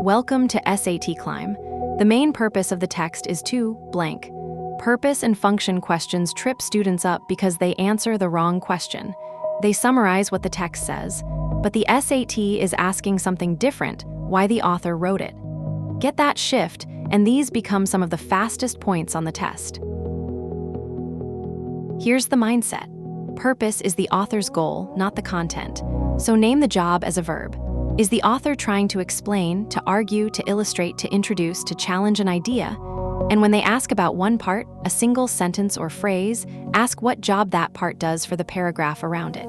Welcome to SAT Climb. The main purpose of the text is to blank. Purpose and function questions trip students up because they answer the wrong question. They summarize what the text says, but the SAT is asking something different, why the author wrote it. Get that shift, and these become some of the fastest points on the test. Here's the mindset. Purpose is the author's goal, not the content. So name the job as a verb. Is the author trying to explain, to argue, to illustrate, to introduce, to challenge an idea? And when they ask about one part, a single sentence or phrase, ask what job that part does for the paragraph around it.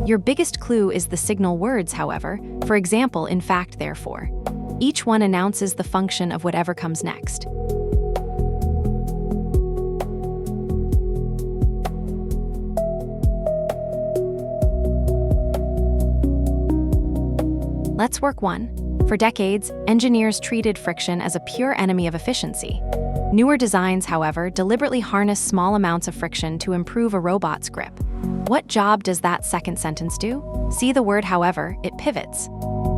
Your biggest clue is the signal words, however, for example, in fact, therefore. Each one announces the function of whatever comes next. Let's work one. For decades, engineers treated friction as a pure enemy of efficiency. Newer designs, however, deliberately harness small amounts of friction to improve a robot's grip. What job does that second sentence do? See the word however, it pivots.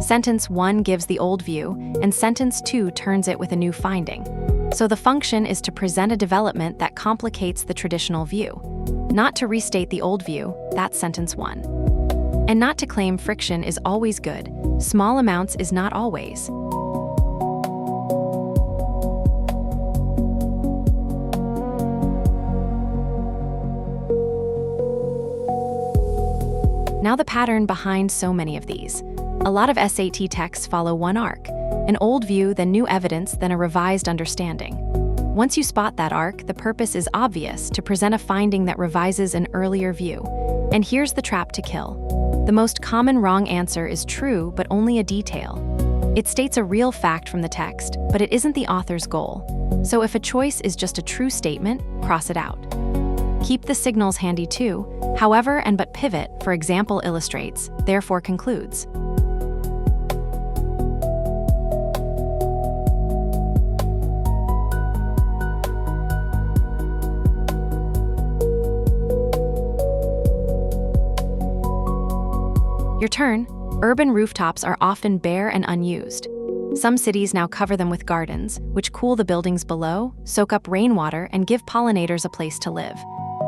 Sentence 1 gives the old view, and sentence 2 turns it with a new finding. So the function is to present a development that complicates the traditional view. Not to restate the old view, that's sentence 1. And not to claim friction is always good. Small amounts is not always. Now the pattern behind so many of these. A lot of SAT texts follow one arc. An old view, then new evidence, then a revised understanding. Once you spot that arc, the purpose is obvious, to present a finding that revises an earlier view. And here's the trap to kill. The most common wrong answer is true, but only a detail. It states a real fact from the text, but it isn't the author's goal. So if a choice is just a true statement, cross it out. Keep the signals handy too. However and but pivot, for example, illustrates, therefore concludes. Your turn. Urban rooftops are often bare and unused. Some cities now cover them with gardens, which cool the buildings below, soak up rainwater, and give pollinators a place to live.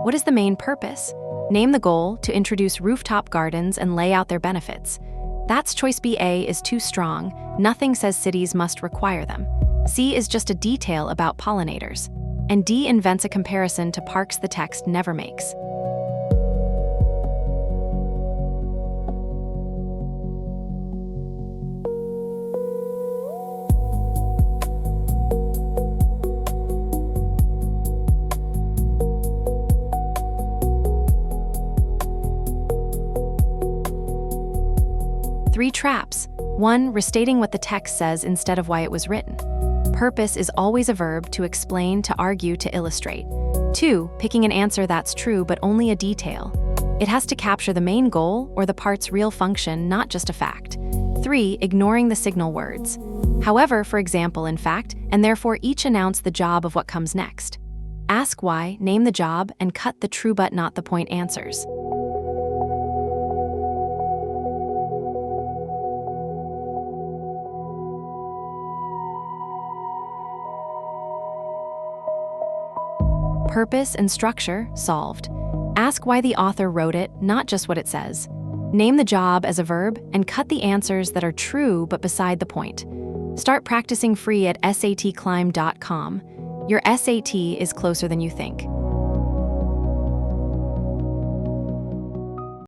What is the main purpose? Name the goal, to introduce rooftop gardens and lay out their benefits. That's choice B. A is too strong. Nothing says cities must require them. C is just a detail about pollinators. And D invents a comparison to parks the text never makes. Three traps. 1. Restating what the text says instead of why it was written. Purpose is always a verb, to explain, to argue, to illustrate. 2. Picking an answer that's true but only a detail. It has to capture the main goal or the part's real function, not just a fact. 3. Ignoring the signal words. However, for example, in fact, and therefore each announce the job of what comes next. Ask why, name the job, and cut the true but not the point answers. Purpose and structure solved. Ask why the author wrote it, not just what it says. Name the job as a verb and cut the answers that are true but beside the point. Start practicing free at satclimb.com. Your SAT is closer than you think.